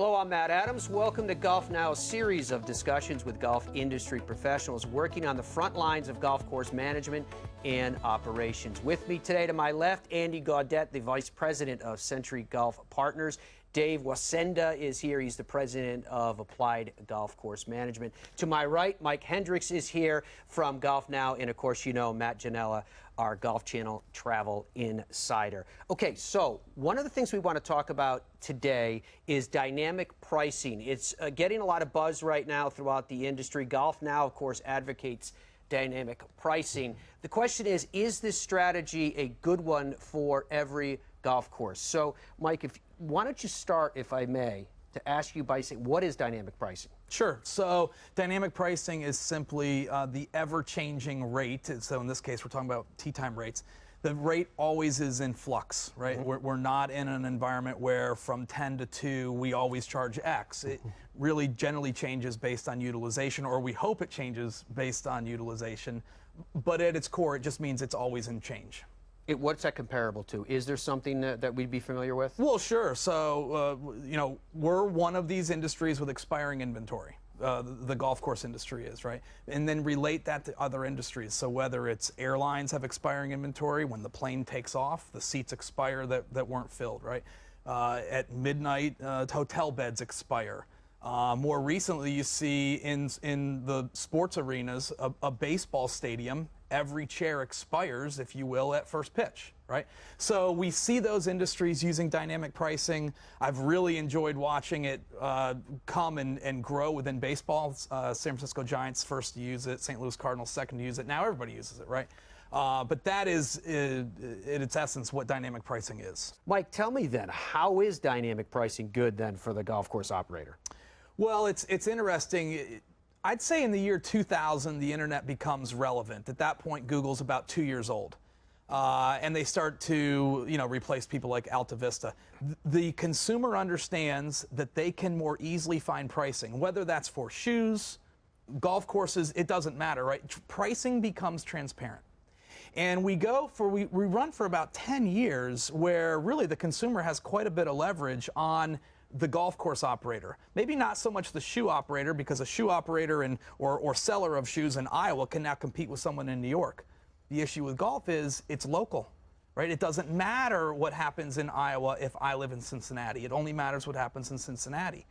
Hello, I'm Matt Adams. Welcome to GolfNow, a series of discussions with golf industry professionals working on the front lines of golf course management and operations. With me today to my left, Andy Gaudette, the Vice President of Century Golf Partners. Dave Wasenda is here. He's the President of Applied Golf Course Management. To my right, Mike Hendricks is here from GolfNow. And, of course, you know Matt Janella, our Golf Channel Travel Insider. Okay, so one of the things we want to talk about today is dynamic pricing. It's getting a lot of buzz right now throughout the industry. GolfNow, of course, advocates dynamic pricing. The question is this strategy a good one for every golf course? So, Mike, why don't you start, if I may, to ask you by saying, what is dynamic pricing? Sure. So dynamic pricing is simply the ever-changing rate. So in this case, we're talking about tee time rates. The rate always is in flux, right? Mm-hmm. We're not in an environment where from 10 to 2, we always charge X. It really generally changes based on utilization, or we hope it changes based on utilization. But at its core, it just means it's always in change. What's that comparable to? Is there something that we'd be familiar with? Well, sure. So, we're one of these industries with expiring inventory. The golf course industry is, right? And then relate that to other industries. So whether it's airlines have expiring inventory, when the plane takes off, the seats expire that weren't filled, right? At midnight, hotel beds expire. More recently, you see in the sports arenas, a baseball stadium, every chair expires, if you will, at first pitch, right? So we see those industries using dynamic pricing. I've really enjoyed watching it come and grow within baseball. San Francisco Giants first to use it, St. Louis Cardinals second to use it. Now everybody uses it, right? But that is, in its essence, what dynamic pricing is. Mike, tell me then, how is dynamic pricing good then for the golf course operator? Well, it's interesting. I'd say in the year 2000, the internet becomes relevant. At that point, Google's about 2 years old. And they start to, replace people like Alta Vista. The consumer understands that they can more easily find pricing, whether that's for shoes, golf courses, it doesn't matter, right? Pricing becomes transparent. And we run for about 10 years where really the consumer has quite a bit of leverage on the golf course operator. Maybe not so much the shoe operator, because a shoe operator or seller of shoes in Iowa can now compete with someone in New York. The issue with golf is it's local, right? It doesn't matter what happens in Iowa if I live in Cincinnati. It only matters what happens in Cincinnati.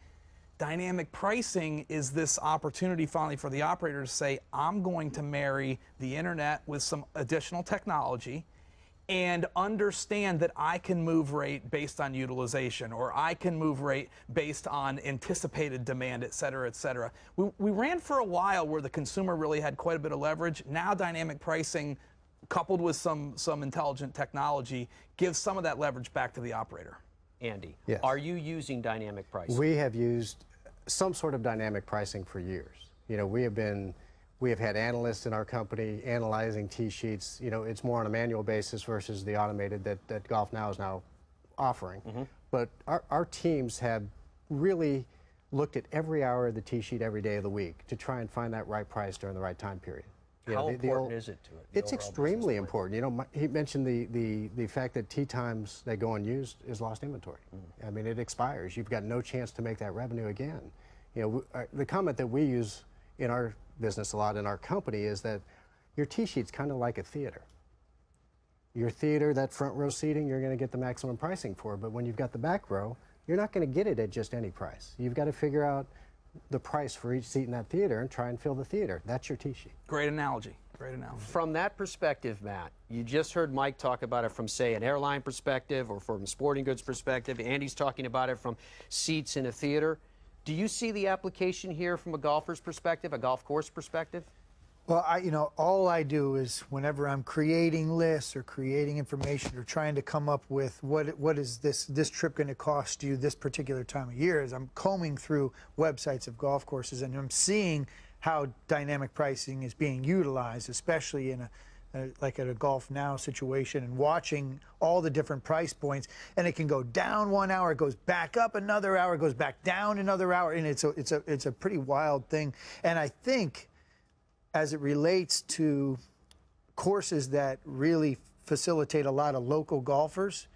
Dynamic pricing is this opportunity finally for the operator to say, I'm going to marry the internet with some additional technology and understand that I can move rate based on utilization, or I can move rate based on anticipated demand, et cetera, et cetera. We ran for a while where the consumer really had quite a bit of leverage. Now dynamic pricing, coupled with some intelligent technology, gives some of that leverage back to the operator. Andy, yes. Are you using dynamic pricing? We have used some sort of dynamic pricing for years. We have had analysts in our company analyzing tee sheets. It's more on a manual basis versus the automated that GolfNow is now offering. Mm-hmm. But our teams have really looked at every hour of the tee sheet every day of the week to try and find that right price during the right time period. How important is it to it? It's extremely important. He mentioned the fact that tee times that go unused is lost inventory. Mm-hmm. I mean, it expires. You've got no chance to make that revenue again. The comment that we use in our business a lot in our company is that your tee sheet's kind of like a theater. Your theater, that front row seating, you're going to get the maximum pricing for, but when you've got the back row, you're not going to get it at just any price. You've got to figure out the price for each seat in that theater and try and fill the theater. That's your tee sheet. Great analogy. Great analogy. From that perspective, Matt, you just heard Mike talk about it from, say, an airline perspective or from a sporting goods perspective. Andy's talking about it from seats in a theater. Do you see the application here from a golfer's perspective, a golf course perspective? Well, all I do is whenever I'm creating lists or creating information or trying to come up with what is this trip going to cost you this particular time of year, is I'm combing through websites of golf courses and I'm seeing how dynamic pricing is being utilized, especially in like at a GolfNow situation, and watching all the different price points, and it can go down 1 hour, it goes back up another hour, it goes back down another hour, and it's a pretty wild thing. And I think as it relates to courses that really facilitate a lot of local golfers,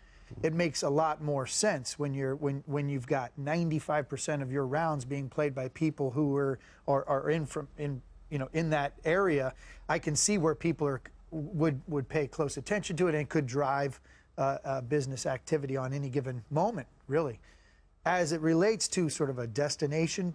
it makes a lot more sense when you've got 95% of your rounds being played by people who are in that area. I can see where people would pay close attention to it and could drive business activity on any given moment, really. As it relates to sort of a destination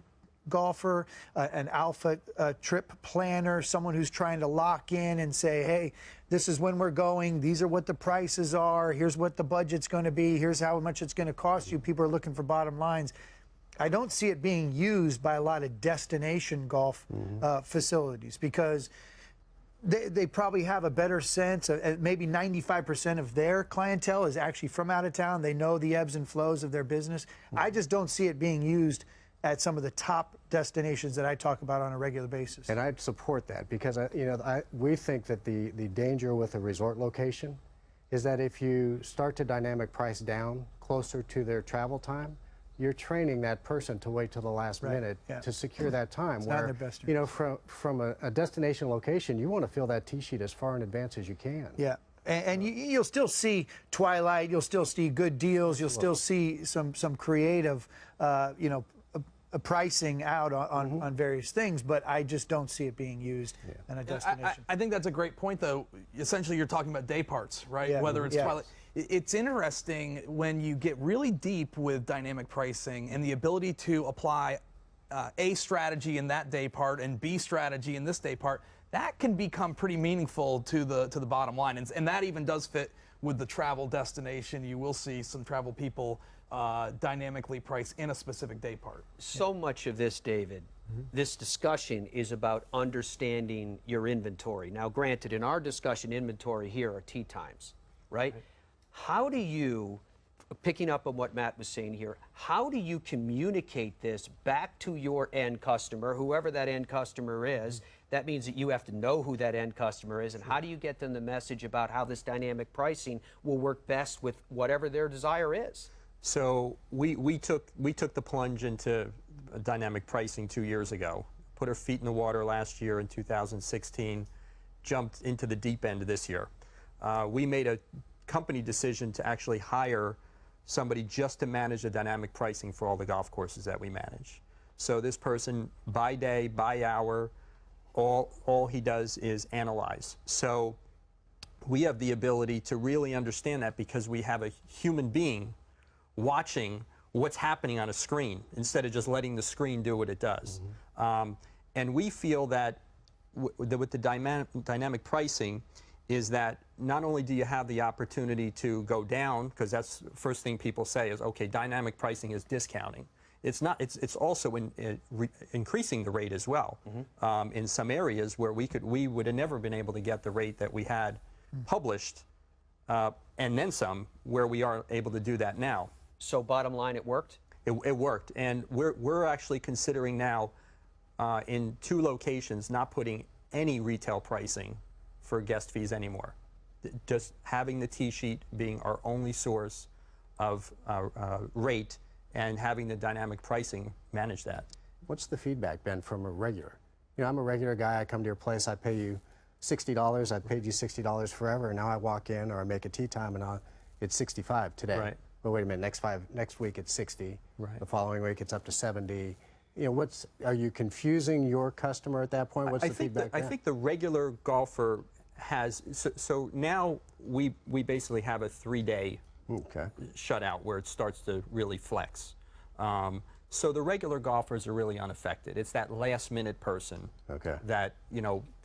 golfer, an alpha trip planner, someone who's trying to lock in and say, hey, this is when we're going, these are what the prices are, here's what the budget's going to be, here's how much it's going to cost you. People are looking for bottom lines. I don't see it being used by a lot of destination golf facilities, because they probably have a better sense of, maybe 95% of their clientele is actually from out of town. They know the ebbs and flows of their business. I just don't see it being used at some of the top destinations that I talk about on a regular basis. And I'd support that, because we think that the danger with a resort location is that if you start to dynamic price down closer to their travel time, you're training that person to wait till the last minute to secure that time. It's not in their best you know, from a destination location, you want to fill that tee sheet as far in advance as you can. Yeah. And you'll still see twilight, you'll still see good deals, you'll still see some creative, pricing out on various things, but I just don't see it being used in a destination. I think that's a great point, though. Essentially, you're talking about day parts, right? Yeah. Whether it's twilight. It's interesting when you get really deep with dynamic pricing and the ability to apply A strategy in that day part and B strategy in this day part. That can become pretty meaningful to the bottom line, and that even does fit with the travel destination. You will see some travel people dynamically price in a specific day part. So much of this, David, this discussion is about understanding your inventory. Now, granted, in our discussion, inventory here are tee times, right? How do you, picking up on what Matt was saying here, how do you communicate this back to your end customer, whoever that end customer is? That means that you have to know who that end customer is, and how do you get them the message about how this dynamic pricing will work best with whatever their desire is? So we took the plunge into dynamic pricing 2 years ago, put our feet in the water last year in 2016, jumped into the deep end this year. We made a company decision to actually hire somebody just to manage the dynamic pricing for all the golf courses that we manage. So this person, by day, by hour, all he does is analyze. So we have the ability to really understand that, because we have a human being watching what's happening on a screen instead of just letting the screen do what it does. And we feel that with the dynamic pricing is that not only do you have the opportunity to go down, because that's the first thing people say is, okay, dynamic pricing is discounting. It's not. It's also increasing the rate as well. In some areas where we would have never been able to get the rate that we had published, and then some, where we are able to do that now. So bottom line, it worked? It worked, and we're actually considering now in 2 locations not putting any retail pricing for guest fees anymore. Just having the tee sheet being our only source of rate, and having the dynamic pricing manage that. What's the feedback been from a regular? You know, I'm a regular guy. I come to your place. I pay you $60. I paid you $60 forever, and now I walk in or I make a tee time, and it's $65 today. Right. But wait a minute. Next week it's $60. Right. The following week it's up to $70. You know, are you confusing your customer at that point? What's the feedback? I think the regular golfer has. So now we basically have a 3-day shutout where it starts to really flex. So the regular golfers are really unaffected. It's that last-minute person that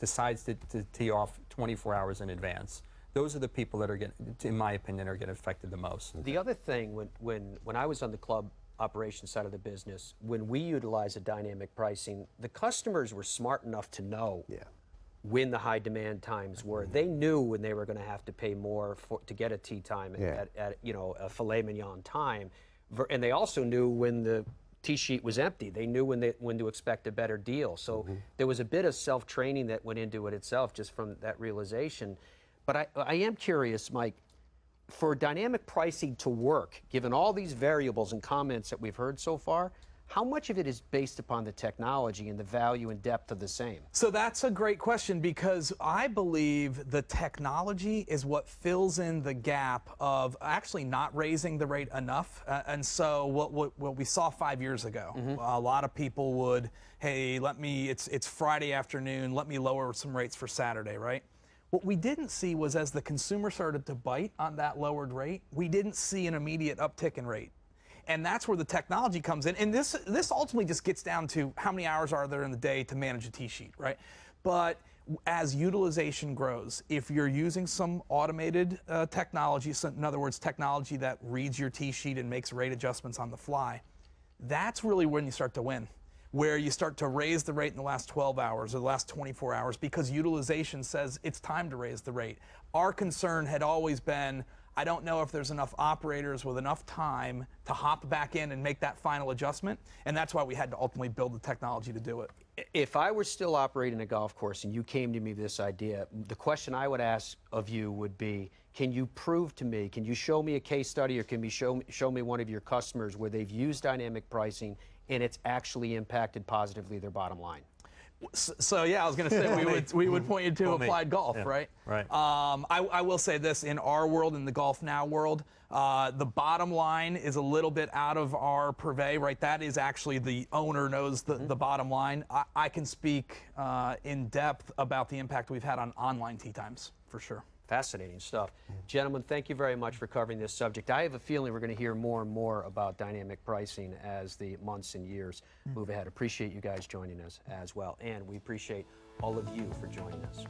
decides to tee off 24 hours in advance. Those are the people that are in my opinion, are getting affected the most. The other thing, when I was on the club operations side of the business, when we utilized the dynamic pricing, the customers were smart enough to know when the high demand times were. They knew when they were going to have to pay more to get a tee time at a filet mignon time, and they also knew when the tee sheet was empty. They knew when to expect a better deal. So there was a bit of self-training that went into it itself, just from that realization. But I am curious, Mike, for dynamic pricing to work, given all these variables and comments that we've heard so far, How much of it is based upon the technology and the value and depth of the same? So that's a great question, because I believe the technology is what fills in the gap of actually not raising the rate enough. And so what we saw 5 years ago, a lot of people would, hey, it's Friday afternoon, let me lower some rates for Saturday, right? What we didn't see was, as the consumer started to bite on that lowered rate, we didn't see an immediate uptick in rate. And that's where the technology comes in. And this ultimately just gets down to how many hours are there in the day to manage a tee sheet, right? But as utilization grows, if you're using some automated technology, so in other words, technology that reads your tee sheet and makes rate adjustments on the fly, that's really when you start to win, where you start to raise the rate in the last 12 hours or the last 24 hours because utilization says it's time to raise the rate. Our concern had always been, I don't know if there's enough operators with enough time to hop back in and make that final adjustment, and that's why we had to ultimately build the technology to do it. If I were still operating a golf course and you came to me with this idea, the question I would ask of you would be, can you prove to me, can you show me a case study, or can you show me one of your customers where they've used dynamic pricing and it's actually impacted positively their bottom line? So yeah, I was going to say we would point you to Applied Golf, Yeah, right? right. I will say this, in our world, in the GolfNow world, the bottom line is a little bit out of our purvey, right? That is actually the owner knows the bottom line. I can speak in depth about the impact we've had on online tee times, for sure. Fascinating stuff. Gentlemen, thank you very much for covering this subject. I have a feeling we're going to hear more and more about dynamic pricing as the months and years move ahead. Appreciate you guys joining us as well, and we appreciate all of you for joining us.